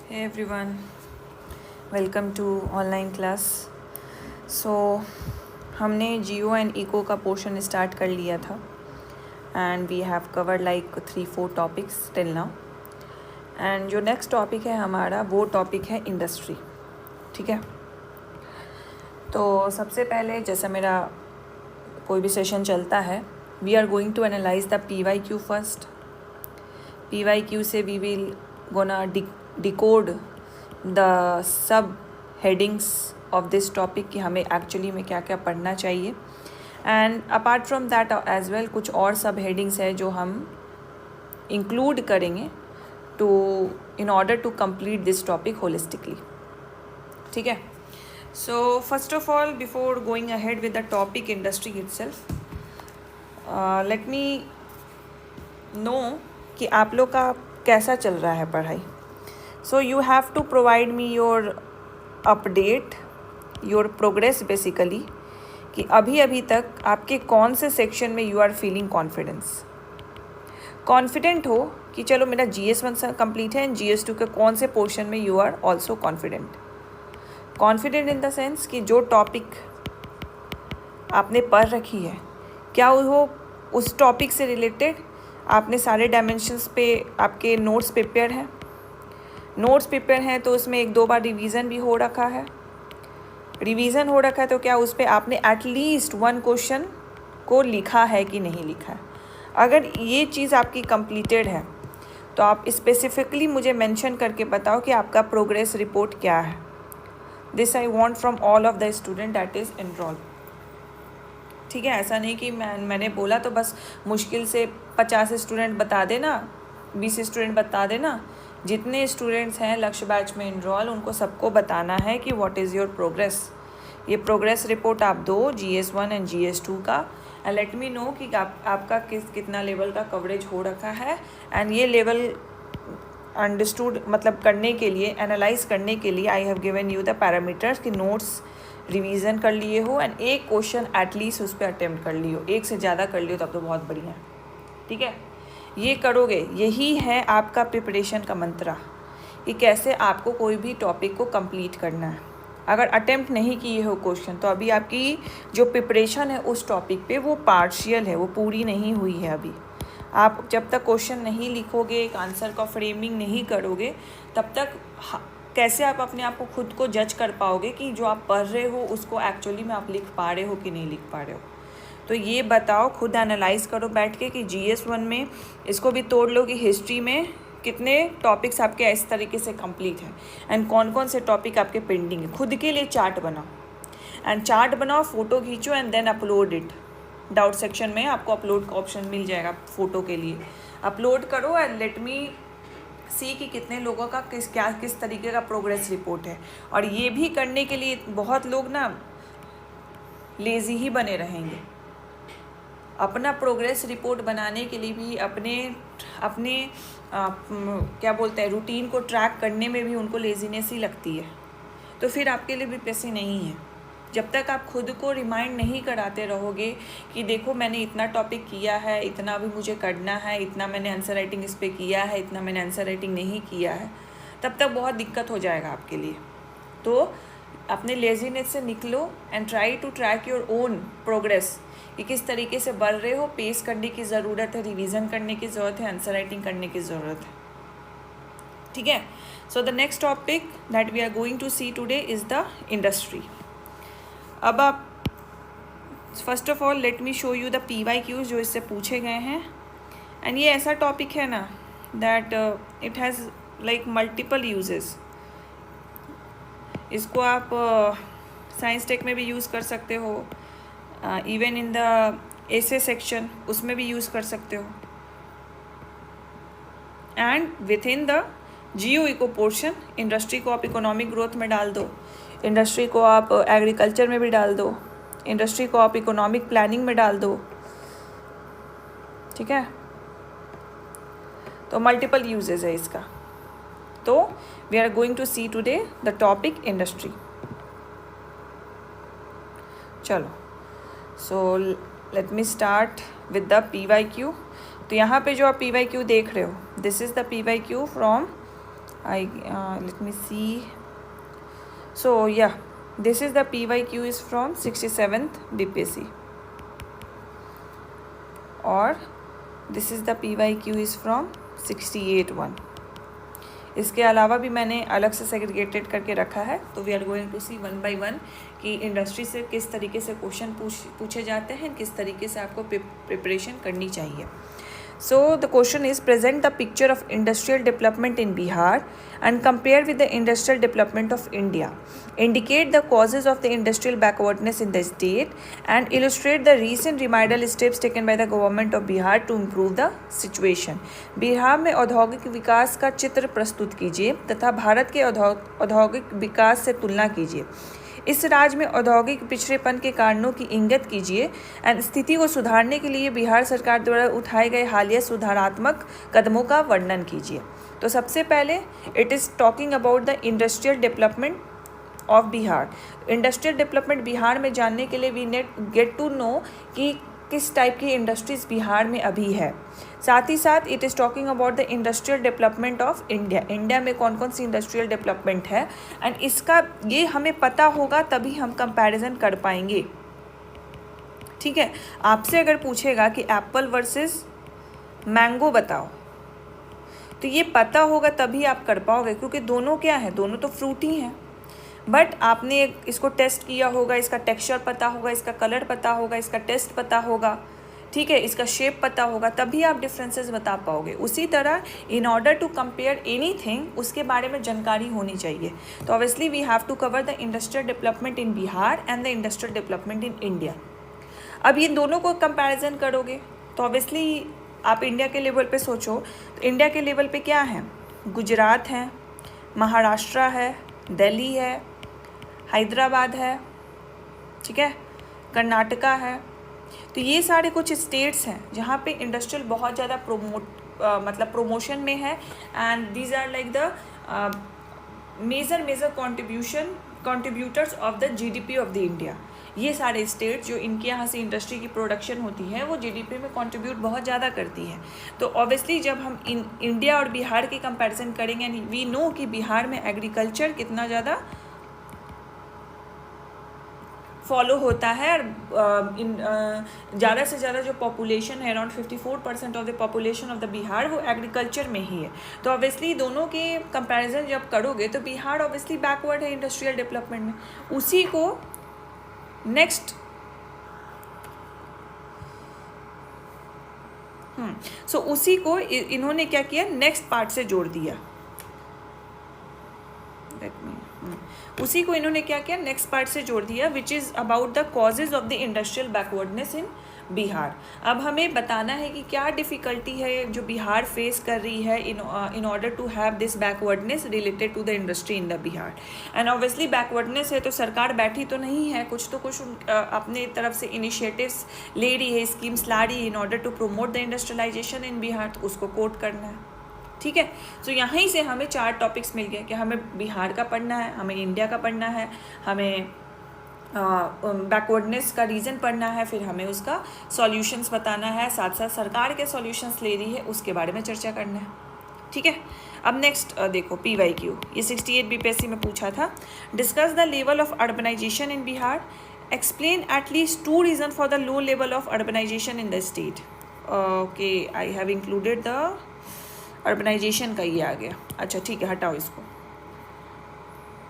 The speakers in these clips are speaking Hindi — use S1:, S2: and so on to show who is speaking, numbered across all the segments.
S1: Hey everyone, welcome to online class. हमने जियो एंड इको का पोर्शन स्टार्ट कर लिया था and we have covered like 3-4 topics till now. And जो नेक्स्ट टॉपिक है हमारा वो टॉपिक है इंडस्ट्री। ठीक है, तो सबसे पहले जैसा मेरा कोई भी सेशन चलता है, we are going to analyse the PYQ first. PYQ से we will gonna decode the subheadings of this topic कि हमें एक्चुअली में क्या क्या पढ़ना चाहिए। And apart from that as well कुछ और सब हेडिंग्स है जो हम इंक्लूड करेंगे to in order to complete this topic holistically. ठीक है, so first of all before going ahead with the topic industry itself, let me know कि आप लोग का कैसा चल रहा है पढ़ाई। So you have to provide me your update, your progress basically, कि अभी तक आपके कौन से सेक्शन में यू आर फीलिंग कॉन्फिडेंट हो कि चलो मेरा GS1 कंप्लीट है एंड GS2 के कौन से पोर्शन में you are also confident in the sense कि जो टॉपिक आपने पढ़ रखी है क्या वो उस टॉपिक से रिलेटेड आपने सारे डायमेंशंस पे आपके नोट्स प्रिपेयर हैं तो उसमें 1-2 बार रिवीजन भी हो रखा है। तो क्या उस पर आपने एटलीस्ट 1 क्वेश्चन को लिखा है कि नहीं लिखा है। अगर ये चीज़ आपकी कंप्लीटेड है तो आप स्पेसिफिकली मुझे मेंशन करके बताओ कि आपका प्रोग्रेस रिपोर्ट क्या है। This I want from all of the student that is enrol. ठीक है, ऐसा नहीं कि मैंने बोला तो बस मुश्किल से 50 स्टूडेंट बता देना, 20 स्टूडेंट बता देना। जितने स्टूडेंट्स हैं लक्ष्य बैच में इनरोल उनको सबको बताना है कि व्हाट इज़ योर प्रोग्रेस। ये प्रोग्रेस रिपोर्ट आप दो GS1 एंड GS2 का, एंड लेट मी नो कि आपका कितना लेवल का कवरेज हो रखा है। एंड ये लेवल अंडरस्टूड मतलब करने के लिए, एनालाइज करने के लिए I have given you the parameters कि नोट्स रिवीजन कर लिए हो एंड एक क्वेश्चन एटलीस्ट उस पर अटेम्प्ट कर लियो। एक से ज़्यादा कर लियो तब तो बहुत बढ़िया है। ठीक है, ये करोगे, यही है आपका प्रिपरेशन का मंत्रा कि कैसे आपको कोई भी टॉपिक को कंप्लीट करना है। अगर अटेम्प्ट नहीं किए हो क्वेश्चन तो अभी आपकी जो प्रिपरेशन है उस टॉपिक पे वो पार्शियल है, वो पूरी नहीं हुई है। अभी आप जब तक क्वेश्चन नहीं लिखोगे, एक आंसर का फ्रेमिंग नहीं करोगे, तब तक कैसे आप अपने आप को खुद को जज कर पाओगे कि जो आप पढ़ रहे हो उसको एक्चुअली में आप लिख पा रहे हो कि नहीं लिख पा रहे हो। तो ये बताओ, खुद एनालाइज करो बैठ के कि GS1 में इसको भी तोड़ लो कि हिस्ट्री में कितने टॉपिक्स आपके इस तरीके से कंप्लीट हैं एंड कौन कौन से टॉपिक आपके पेंडिंग है। खुद के लिए चार्ट बनाओ, फ़ोटो खींचो and then upload it. Doubt section में आपको अपलोड का ऑप्शन मिल जाएगा फ़ोटो के लिए। अपलोड करो एंड लेट मी सी कि कितने लोगों का किस तरीके का प्रोग्रेस रिपोर्ट है। और ये भी करने के लिए बहुत लोग ना लेज़ी ही बने रहेंगे। अपना प्रोग्रेस रिपोर्ट बनाने के लिए भी अपने क्या बोलते हैं रूटीन को ट्रैक करने में भी उनको लेजीनेस ही लगती है। तो फिर आपके लिए भी पैसे नहीं है। जब तक आप खुद को रिमाइंड नहीं कराते रहोगे कि देखो मैंने इतना टॉपिक किया है, इतना भी मुझे करना है, इतना मैंने आंसर राइटिंग इस पर किया है, इतना मैंने आंसर राइटिंग नहीं किया है, तब तक बहुत दिक्कत हो जाएगा आपके लिए। तो अपने लेजीनेस से निकलो and try to track your own progress कि किस तरीके से बढ़ रहे हो। पेस करने की ज़रूरत है, रिवीजन करने की ज़रूरत है, आंसर राइटिंग करने की ज़रूरत है। ठीक है, so the next topic that we are going to see today is the industry. अब आप first of all let me show you the PYQs जो इससे पूछे गए हैं। एंड ये ऐसा टॉपिक है ना that it has like multiple uses. इसको आप साइंस टेक में भी यूज़ कर सकते हो, even in the essay section उसमें भी यूज़ कर सकते हो, and with in the geo eco portion industry को आप इकोनॉमिक ग्रोथ में डाल दो, इंडस्ट्री को आप एग्रीकल्चर में भी डाल दो, इंडस्ट्री को आप इकोनॉमिक प्लानिंग में डाल दो। ठीक है, तो मल्टीपल यूजेस है इसका। तो we are going to see today the topic industry. चलो, so let me start with the PYQ। तो यहाँ पे जो आप PYQ देख रहे हो, this is the PYQ from let me see. So yeah, this is the PYQ is from 67th BPSC, और this is the PYQ is from 68-1. इसके अलावा भी मैंने अलग से सेग्रीगेटेड करके रखा है, तो we are going to see one by one कि इंडस्ट्री से किस तरीके से क्वेश्चन पूछे जाते हैं, किस तरीके से आपको प्रिपरेशन करनी चाहिए. So the question is, present the picture of industrial development in Bihar and compare with the industrial development of India. Indicate the causes of the industrial backwardness in the state and illustrate the recent remedial steps taken by the government of Bihar to improve the situation. Bihar में औद्योगिक विकास का चित्र प्रस्तुत कीजिए तथा भारत के औद्योगिक विकास से तुलना कीजिए. इस राज्य में औद्योगिक पिछड़ेपन के कारणों की इंगित कीजिए एंड स्थिति को सुधारने के लिए बिहार सरकार द्वारा उठाए गए हालिया सुधारात्मक कदमों का वर्णन कीजिए. तो सबसे पहले it is talking about the industrial development of Bihar. Industrial development Bihar में जानने के लिए we need get to know कि किस टाइप की इंडस्ट्रीज़ बिहार में अभी है. साथ ही साथ it is talking about the industrial development of India. India में कौन कौन सी इंडस्ट्रियल डेवलपमेंट है एंड इसका ये हमें पता होगा तभी हम कंपैरिजन कर पाएंगे. ठीक है, आपसे अगर पूछेगा कि एप्पल वर्सेस मैंगो बताओ, तो ये पता होगा तभी आप कर पाओगे, क्योंकि दोनों क्या है, दोनों तो फ्रूट ही हैं. बट आपने इसको टेस्ट किया होगा, इसका टेक्सचर पता होगा, इसका कलर पता होगा, इसका टेस्ट पता होगा, ठीक है, इसका शेप पता होगा, तभी आप डिफरेंसेस बता पाओगे. उसी तरह in order to compare anything उसके बारे में जानकारी होनी चाहिए. तो obviously we have to cover the industrial development in Bihar and the industrial development in India. अब ये दोनों को कंपैरिजन करोगे तो ऑब्वियसली आप इंडिया के लेवल पे सोचो, तो इंडिया के लेवल पे क्या है, गुजरात है, महाराष्ट्र है, दिल्ली है, हैदराबाद है, ठीक है, कर्नाटका है. तो ये सारे कुछ स्टेट्स हैं जहाँ पे इंडस्ट्रियल बहुत ज़्यादा प्रमोशन में है and these are like the major contributors of the GDP of the India. ये सारे स्टेट जो इनके यहाँ से इंडस्ट्री की प्रोडक्शन होती है वो GDP में कंट्रीब्यूट बहुत ज़्यादा करती है. तो ऑब्वियसली जब हम इंडिया और बिहार की कंपैरिजन करेंगे एंड वी नो कि बिहार में एग्रीकल्चर कितना ज़्यादा फॉलो होता है और ज़्यादा से ज़्यादा जो पॉपुलेशन है around 54% of the population of the Bihar वो एग्रीकल्चर में ही है. तो ऑब्वियसली दोनों के कंपैरिजन जब करोगे तो बिहार ऑब्वियसली बैकवर्ड है इंडस्ट्रियल डेवलपमेंट में. उसी को नेक्स्ट उसी को इन्होंने क्या किया, नेक्स्ट पार्ट से जोड़ दिया. उसी को इन्होंने क्या किया, नेक्स्ट पार्ट से जोड़ दिया, which is about the causes of the industrial backwardness in Bihar. अब हमें बताना है कि क्या डिफ़िकल्टी है जो बिहार फेस कर रही है in order to have this backwardness related to the industry in the Bihar. And obviously backwardness है तो सरकार बैठी तो नहीं है, कुछ तो कुछ अपने तरफ से इनिशिएटिव्स ले रही है, स्कीम्स ला रही है in order to promote the industrialisation in Bihar. तो उसको कोट करना है. ठीक है, तो यहीं से हमें 4 टॉपिक्स मिल गए कि हमें बिहार का पढ़ना है, हमें इंडिया का पढ़ना है, हमें बैकवर्डनेस का रीज़न पढ़ना है, फिर हमें उसका सॉल्यूशंस बताना है, साथ साथ सरकार के सॉल्यूशंस ले रही है उसके बारे में चर्चा करना है. ठीक है, अब नेक्स्ट देखो PYQ, ये 68 BPSC में पूछा था. Discuss the level of urbanisation in Bihar. Explain at least 2 reason for the low level of urbanisation in the state. Okay, I have included the urbanisation का ये आ गया. अच्छा ठीक है, हटाओ इसको.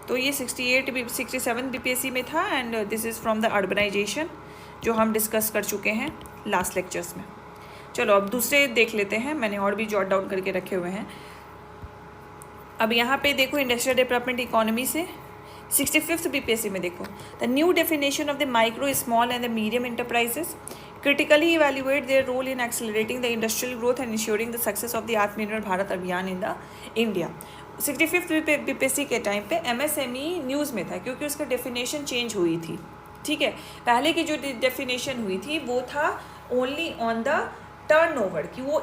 S1: तो ये 67 BPSC में था and this is from the urbanisation जो हम डिस्कस कर चुके हैं लास्ट लेक्चर्स में. चलो अब दूसरे देख लेते हैं, मैंने और भी जॉट डाउन करके रखे हुए हैं. अब यहाँ पे देखो इंडस्ट्रियल डेवलपमेंट इकोनॉमी से 65th BPSC में देखो the new definition of the micro, small and the medium enterprises. Critically evaluate their role in accelerating the industrial growth and ensuring the success of the Atmanirbhar Bharat अभियान in the India. 65th BPSC के टाइम पे MSME न्यूज़ में था क्योंकि उसका डेफिनेशन चेंज हुई थी. ठीक है, पहले की जो डेफिनेशन हुई थी वो था ओनली ऑन द टर्नओवर, कि वो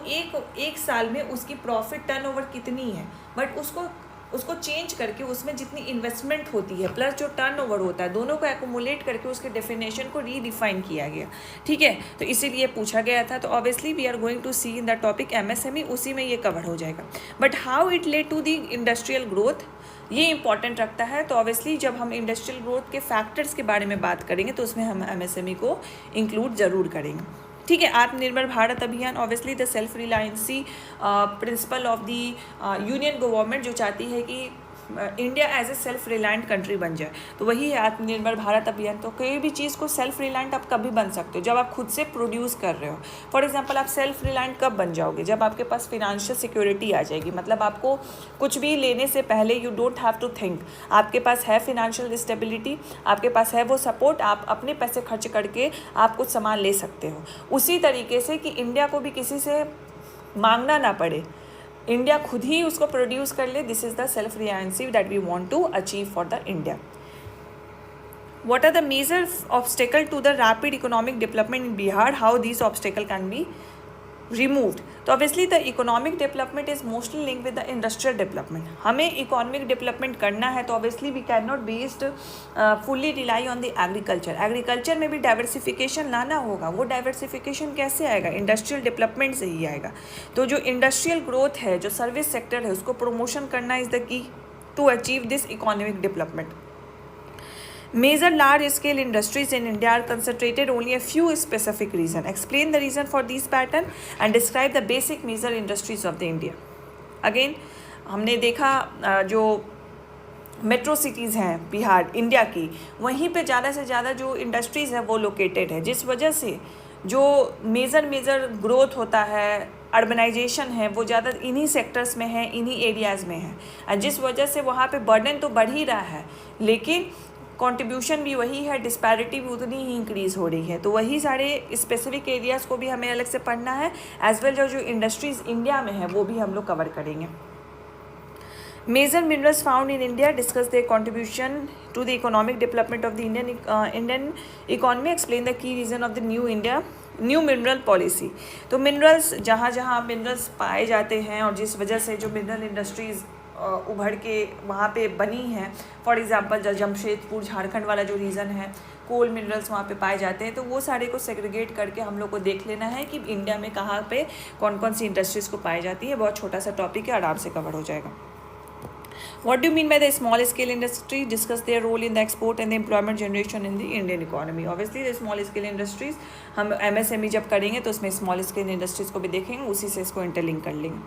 S1: एक साल में उसकी प्रॉफिट टर्नओवर कितनी है, बट उसको उसको चेंज करके उसमें जितनी इन्वेस्टमेंट होती है प्लस जो टर्नओवर होता है, दोनों को एक्यूमुलेट करके उसके डेफिनेशन को रीडिफाइन किया गया। ठीक है, तो इसीलिए पूछा गया था। तो obviously we are going to see in the topic MSME, उसी में ये कवर हो जाएगा। But how it led to the industrial growth, ये इंपॉर्टेंट रखता है। तो ऑब्वियसली जब हम इंडस्ट्रियल ग्रोथ के फैक्टर्स के बारे में बात करेंगे तो उसमें हम एमएसएमई को इंक्लूड ज़रूर करेंगे। ठीक है, Aatmanirbhar Bharat Abhiyan, obviously the self reliancy principle of the union government, जो चाहती है कि India as a self reliant country बन जाए, तो वही है आत्मनिर्भर भारत अभियान। तो कोई भी चीज़ को सेल्फ रिलायंट आप कभी बन सकते हो जब आप खुद से प्रोड्यूस कर रहे हो। फॉर एग्जांपल आप सेल्फ रिलायंट कब बन जाओगे, जब आपके पास फिनेंशियल सिक्योरिटी आ जाएगी, मतलब आपको कुछ भी लेने से पहले you don't have to think, आपके पास है फिनेंशियल स्टेबिलिटी, आपके पास है वो सपोर्ट, आप अपने पैसे खर्च करके आप कुछ सामान ले सकते हो। उसी तरीके से कि इंडिया को भी किसी से मांगना ना पड़े, इंडिया खुद ही उसको प्रोड्यूस कर ले। This is the self reliancy that we want to achieve for the India. What are the major obstacle to the rapid economic development in Bihar? How these obstacle can be removed? तो obviously the economic development is mostly linked with the industrial development. हमें economic development करना है तो obviously we cannot based fully rely on the agriculture. Agriculture में भी diversification लाना होगा। वो diversification कैसे आएगा? Industrial development से ही आएगा। तो जो industrial growth है, जो service sector है, उसको promotion करना is the key to achieve this economic development. Major large-scale industries in India are concentrated only a few specific reasons. Explain the reason for these pattern and describe the basic major industries of the India. Again, हमने देखा जो मेट्रो सिटीज़ हैं बिहार इंडिया की, वहीं पे ज़्यादा से ज़्यादा जो इंडस्ट्रीज़ हैं वो लोकेटेड है, जिस वजह से जो मेजर ग्रोथ होता है, अर्बनाइजेशन है, वो ज़्यादा इन्हीं सेक्टर्स में है, इन्हीं एरियाज़ में है, और जिस वजह से वहाँ पे बर्डन तो बढ़ ही रहा है, लेकिन कंट्रीब्यूशन भी वही है, डिस्पैरिटी भी उतनी ही इंक्रीज़ हो रही है। तो वही सारे स्पेसिफिक एरियाज़ को भी हमें अलग से पढ़ना है, एज वेल जो इंडस्ट्रीज़ इंडिया में है वो भी हम लोग कवर करेंगे। Major minerals found in India, discuss the contribution to the economic development of the Indian economy, explain the key reason of the new mineral policy. तो मिनरल्स जहाँ जहाँ मिनरल्स पाए जाते हैं और जिस वजह से जो मिनरल इंडस्ट्रीज़ उभर के वहाँ पे बनी हैं, फॉर एग्जांपल जमशेदपुर झारखंड वाला जो रीज़न है, कोल मिनरल्स वहाँ पे पाए जाते हैं, तो वो सारे को सेग्रीगेट करके हम लोग को देख लेना है कि इंडिया में कहाँ पे कौन कौन सी इंडस्ट्रीज़ को पाई जाती है। बहुत छोटा सा टॉपिक है, आराम से कवर हो जाएगा। What do you mean by the small scale industry? Discuss their role in the export and the employment generation in the Indian economy. Obviously the small scale industries, हम MSME जब करेंगे तो उसमें small scale industries को भी देखेंगे, उसी से इसको इंटरलिंक कर लेंगे।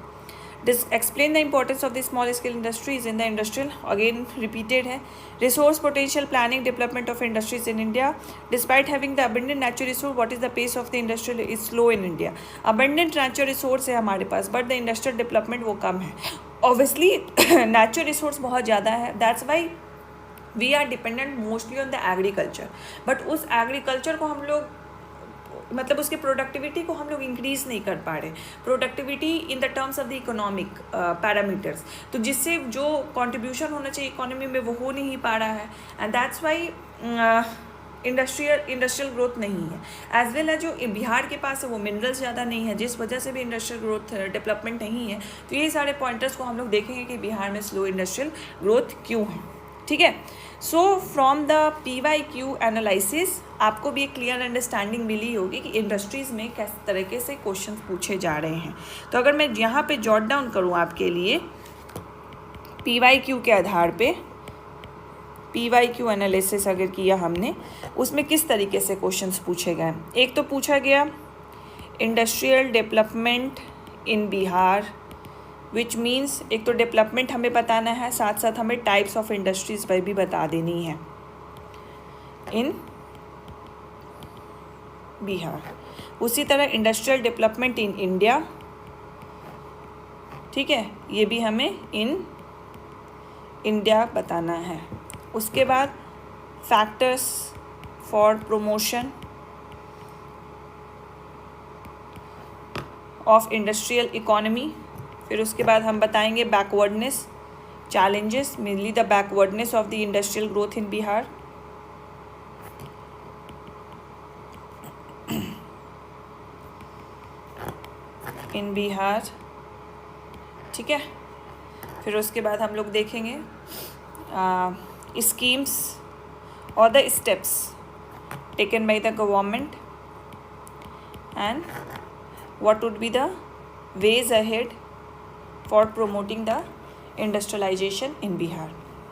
S1: Explain the importance of the small scale industries in the industrial, again repeated है। Resource potential planning development of industries in India, despite having the abundant natural resource, what is the pace of the industrial is slow in India? Abundant natural resource है हमारे पास, but the industrial development वो कम है। Obviously natural resource बहुत ज़्यादा है, that's why we are dependent mostly on the agriculture, but उस agriculture को हम लोग मतलब उसकी प्रोडक्टिविटी को हम लोग इंक्रीज़ नहीं कर पा रहे, productivity in the terms of the economic parameters, तो जिससे जो कंट्रीब्यूशन होना चाहिए इकोनॉमी में वो हो नहीं पा रहा है, and that's why industrial growth नहीं है। एज वेल एज जो बिहार के पास है वो मिनरल्स ज़्यादा नहीं है, जिस वजह से भी इंडस्ट्रियल ग्रोथ डेवलपमेंट नहीं है। तो ये सारे पॉइंटर्स को हम लोग देखेंगे कि बिहार में स्लो इंडस्ट्रियल ग्रोथ क्यों है। ठीक है, so from the PYQ analysis आपको भी एक क्लियर अंडरस्टैंडिंग मिली होगी कि इंडस्ट्रीज़ में किस तरीके से क्वेश्चन पूछे जा रहे हैं। तो अगर मैं यहाँ पे जॉट डाउन करूँ आपके लिए PYQ के आधार पे, PYQ एनालिसिस अगर किया हमने, उसमें किस तरीके से क्वेश्चंस पूछे गए। एक तो पूछा गया industrial development in Bihar, which means एक तो डेवलपमेंट हमें बताना है, साथ साथ हमें टाइप्स ऑफ इंडस्ट्रीज़ पर भी बता देनी है इन बिहार। उसी तरह इंडस्ट्रियल डेवलपमेंट इन इंडिया, ठीक है, ये भी हमें इन इंडिया बताना है। उसके बाद factors for promotion of industrial economy, फिर उसके बाद हम बताएंगे backwardness challenges, mainly the backwardness of the industrial growth इन बिहार, ठीक है। फिर उसके बाद हम लोग देखेंगे स्कीम्स और the steps taken by the government and what would be the ways ahead for promoting the industrialization in Bihar.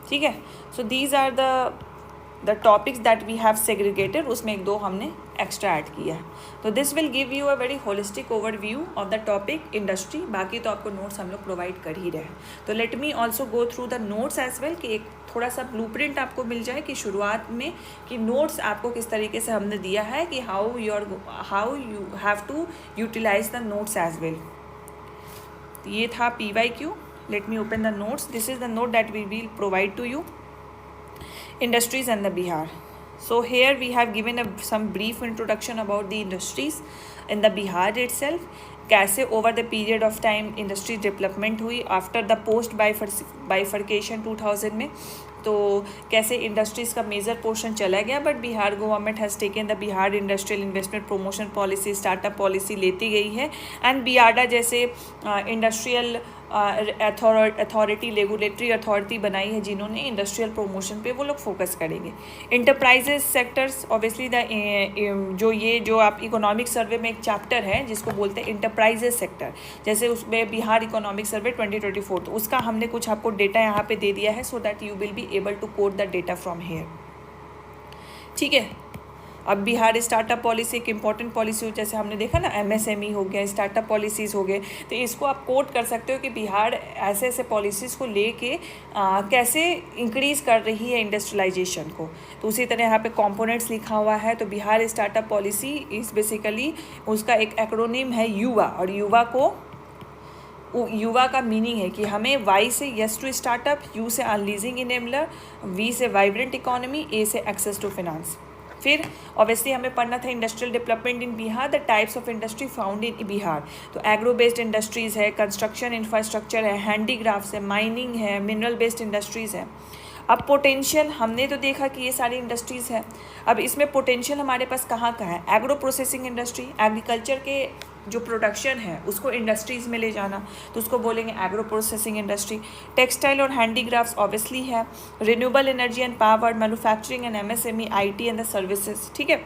S1: ठीक है, so these are the topics that we have segregated. उसमें एक दो हमने एक्स्ट्रा ऐड किया है. तो this will give you a very holistic overview of the topic industry. बाकी तो आपको नोट्स हम लोग प्रोवाइड कर ही रहे हैं. तो let me also go through the notes as well, कि एक थोड़ा सा ब्लूप्रिंट आपको मिल जाए कि शुरुआत में कि नोट्स आपको किस तरीके से हमने दिया है, कि how you have to utilise the notes as well. ये था PYQ. Let me open the notes. This is the note that we will provide to you. Industries and the Bihar. So here we have given some brief introduction about the industries in the Bihar itself. कैसे over the period of time industry development हुई आफ्टर द पोस्ट बाइफर्केशन 2000 में. तो कैसे इंडस्ट्रीज़ का मेजर पोर्शन चला गया, but Bihar government has taken the Bihar industrial investment promotion policy, startup policy लेती गई है. एंड बियाडा जैसे इंडस्ट्रियल अथॉरिटी, रेगुलेटरी अथॉरिटी बनाई है जिन्होंने इंडस्ट्रियल प्रमोशन पे वो लोग फोकस करेंगे. इंटरप्राइजेज सेक्टर्स ऑब्वियसली जो आप इकोनॉमिक सर्वे में एक चैप्टर है जिसको बोलते हैं इंटरप्राइजेज सेक्टर, जैसे उसमें बिहार इकोनॉमिक सर्वे 2024, तो उसका हमने कुछ आपको डेटा यहाँ पे दे दिया है so that you will be able to quote the data from here. ठीक है. अब बिहार स्टार्टअप पॉलिसी एक इम्पॉर्टेंट पॉलिसी हो, जैसे हमने देखा ना MSME हो गया, स्टार्टअप पॉलिसीज़ हो गए, तो इसको आप कोट कर सकते हो कि बिहार ऐसे ऐसे पॉलिसीज़ को लेके कैसे इंक्रीज़ कर रही है इंडस्ट्रियलाइजेशन को. तो उसी तरह यहाँ पे कंपोनेंट्स लिखा हुआ है. तो Bihar startup policy is basically उसका एक एक्रोनिम है युवा, और युवा का मीनिंग है कि हमें Y से यस टू स्टार्टअप, U से अनलीजिंग इनेबलर, V से वाइब्रेंट इकोनॉमी, A से एक्सेस टू फिनांस. फिर ऑब्वियसली हमें पढ़ना था industrial development in Bihar, the types of industry found in Bihar. तो एग्रो बेस्ड इंडस्ट्रीज़ है, कंस्ट्रक्शन इंफ्रास्ट्रक्चर है, हैंडीक्राफ्ट्स है, माइनिंग है, मिनरल बेस्ड इंडस्ट्रीज़ है. अब पोटेंशियल हमने तो देखा कि ये सारी इंडस्ट्रीज़ है. अब इसमें पोटेंशियल हमारे पास कहाँ कहाँ है. एग्रो प्रोसेसिंग इंडस्ट्री, एग्रीकल्चर के जो प्रोडक्शन है उसको इंडस्ट्रीज़ में ले जाना, तो उसको बोलेंगे एग्रो प्रोसेसिंग इंडस्ट्री. टेक्सटाइल और हैंडीक्राफ्ट्स ऑब्वियसली है. Renewable energy and power, manufacturing and MSME, IT and the services. ठीक है.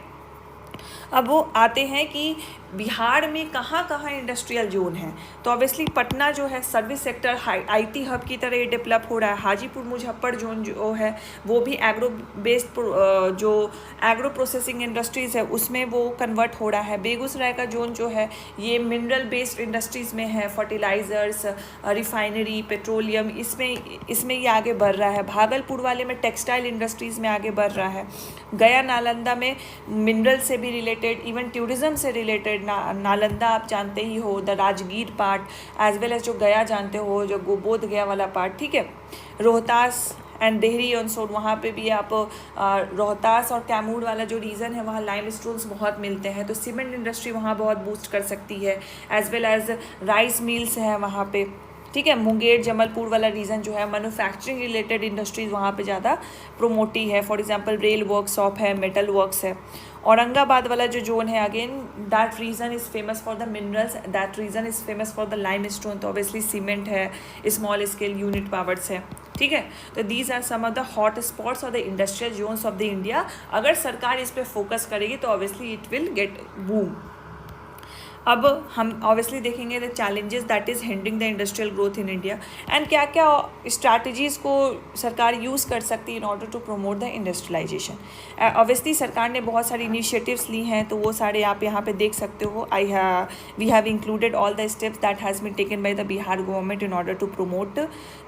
S1: अब वो आते हैं कि बिहार में कहाँ कहाँ इंडस्ट्रियल जोन है. तो ऑब्वियसली पटना जो है सर्विस सेक्टर IT हब की तरह डेवलप हो रहा है. हाजीपुर मुजफ्फर जोन जो है वो भी एग्रो बेस्ड जो एग्रो प्रोसेसिंग इंडस्ट्रीज़ है उसमें वो कन्वर्ट हो रहा है. बेगूसराय का जोन जो है ये मिनरल बेस्ड इंडस्ट्रीज़ में है, फर्टिलाइज़र्स, रिफाइनरी, पेट्रोलियम, इसमें ये आगे बढ़ रहा है. भागलपुर वाले में टेक्सटाइल इंडस्ट्रीज़ में आगे बढ़ रहा है. गया नालंदा में मिनरल से भी रिलेटेड, इवन टूरिज़्म से रिलेटेड. नालंदा आप जानते ही हो, the Rajgir part, as well as जो गया जानते हो, जो बोध गया वाला पार्ट. ठीक है. रोहतास एंड देहरी ऑन सोड, वहाँ पे भी आप रोहतास और कैमूर वाला जो रीजन है वहाँ लाइम स्टोन्स बहुत मिलते हैं, तो सीमेंट इंडस्ट्री वहाँ बहुत बूस्ट कर सकती है. As well as rice mills हैं वहाँ पे. ठीक है. मुंगेर जमलपुर वाला रीजन जो है मैन्युफैक्चरिंग रिलेटेड इंडस्ट्रीज़ वहाँ पे ज़्यादा प्रोमोटी है. फॉर एग्जांपल रेल वर्कशॉप है, मेटल वर्क्स है. औरंगाबाद वाला जो जोन है again that region is famous for the minerals, that region is famous for the limestone. तो ऑब्वियसली सीमेंट है, स्मॉल स्केल यूनिट पावर्स है. ठीक है. तो these are some of the hot spots of the industrial zones of the India. अगर सरकार इस पर फोकस करेगी तो obviously it will gate boom. अब हम ऑब्वियसली देखेंगे the challenges that is hindering the industrial growth in India and क्या क्या स्ट्रैटेजीज़ को सरकार यूज़ कर सकती है in order to promote the industrialisation. Obviously सरकार ने बहुत सारी इनिशिएटिव्स ली हैं, तो वो सारे आप यहाँ पे देख सकते हो. We have included all the steps that has been taken by the Bihar government in order to promote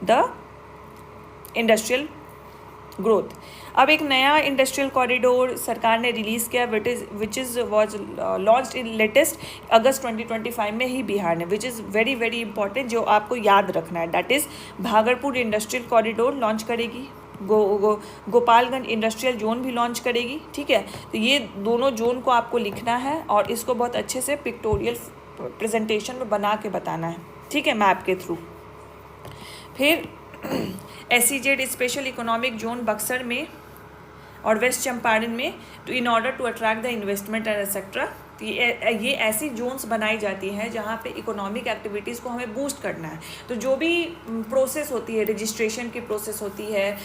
S1: the industrial growth. अब एक नया इंडस्ट्रियल कॉरिडोर सरकार ने रिलीज़ किया which was launched in latest August 2025 में ही बिहार ने, which is very very important, जो आपको याद रखना है. That is Bhagalpur industrial corridor launch करेगी, गोपालगंज इंडस्ट्रियल जोन भी लॉन्च करेगी. ठीक है. तो ये दोनों जोन को आपको लिखना है और इसको बहुत अच्छे से पिक्टोरियल प्रेजेंटेशन में बना के बताना है. ठीक है, मैप के थ्रू. फिर SEZ special economic zone Buxar में और वेस्ट चंपारण में, तो in order to attract the investment and etcetera. तो ये ऐसी जोन्स बनाई जाती हैं जहाँ पे इकोनॉमिक एक्टिविटीज़ को हमें बूस्ट करना है। तो जो भी प्रोसेस होती है, रजिस्ट्रेशन की प्रोसेस होती है,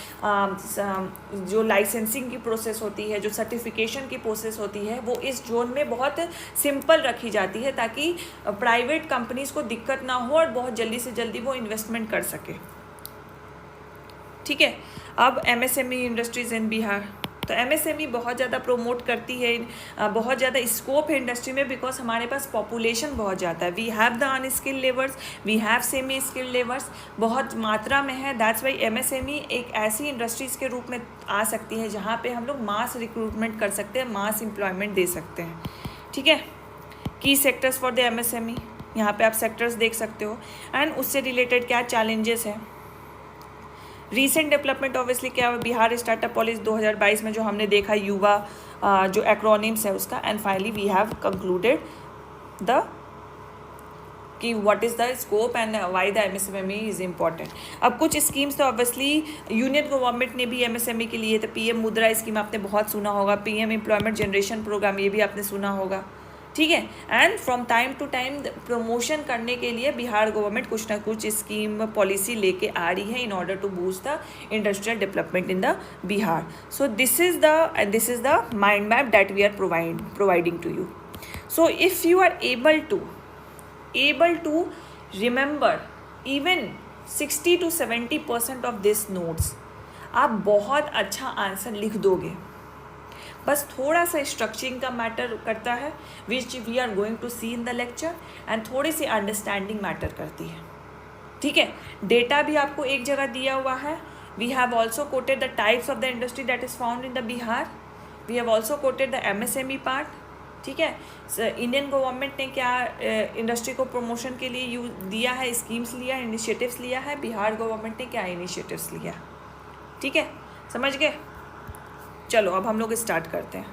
S1: जो लाइसेंसिंग की प्रोसेस होती है, जो सर्टिफिकेशन की प्रोसेस होती है, वो इस जोन में बहुत सिंपल रखी जाती है ताकि प्राइवेट कंपनीज़ को दिक्कत ना हो और बहुत जल्दी से जल्दी वो इन्वेस्टमेंट कर सके। ठीक है, अब MSME इंडस्ट्रीज़ इन बिहार। तो MSME बहुत ज़्यादा प्रोमोट करती है, बहुत ज़्यादा स्कोप है इंडस्ट्री में, बिकॉज हमारे पास पॉपुलेशन बहुत ज़्यादा है। We have the unskilled labours, we have semi skilled labours, बहुत मात्रा में है। दैट्स वाई MSME एक ऐसी इंडस्ट्रीज़ के रूप में आ सकती है जहाँ पे हम लोग मास रिक्रूटमेंट कर सकते हैं, मास एम्प्लॉयमेंट दे सकते हैं। ठीक है, की सेक्टर्स फॉर द MSME, यहाँ पे आप सेक्टर्स देख सकते हो एंड उससे रिलेटेड क्या चैलेंजेस हैं। रीसेंट डेवलपमेंट ऑब्वियसली क्या है, बिहार स्टार्टअप पॉलिसी 2022 में जो हमने देखा, युवा जो एक्रोनिम्स है उसका, and finally we have concluded the कि what is the scope and why the MSME is important. अब कुछ स्कीम्स तो ऑब्वियसली यूनियन गवर्नमेंट ने भी MSME के लिए, तो PM मुद्रा स्कीम आपने बहुत सुना होगा, PM एम्प्लॉयमेंट जनरेशन प्रोग्राम ये भी आपने सुना होगा। ठीक है, and from time to time promotion करने के लिए बिहार गवर्नमेंट कुछ ना कुछ स्कीम पॉलिसी लेके आ रही है in order to boost the industrial development in the Bihar. So this is the mind map that we are providing to you. So if you are able to remember even 60 to 70% of this notes, आप बहुत अच्छा आंसर लिख दोगे। बस थोड़ा सा स्ट्रक्चरिंग का मैटर करता है, which we are going to see in the lecture, and थोड़ी सी अंडरस्टैंडिंग मैटर करती है। ठीक है, डेटा भी आपको एक जगह दिया हुआ है। We have also quoted the types of the industry that is found in the Bihar. We have also quoted the MSME part. ठीक है, इंडियन गवर्नमेंट ने क्या इंडस्ट्री को प्रमोशन के लिए दिया है, स्कीम्स लिया है, इनिशिएटिव्स लिया है, बिहार गवर्नमेंट ने क्या इनिशिएटिव्स लिया। ठीक है, समझ गए? चलो अब हम लोग स्टार्ट करते हैं।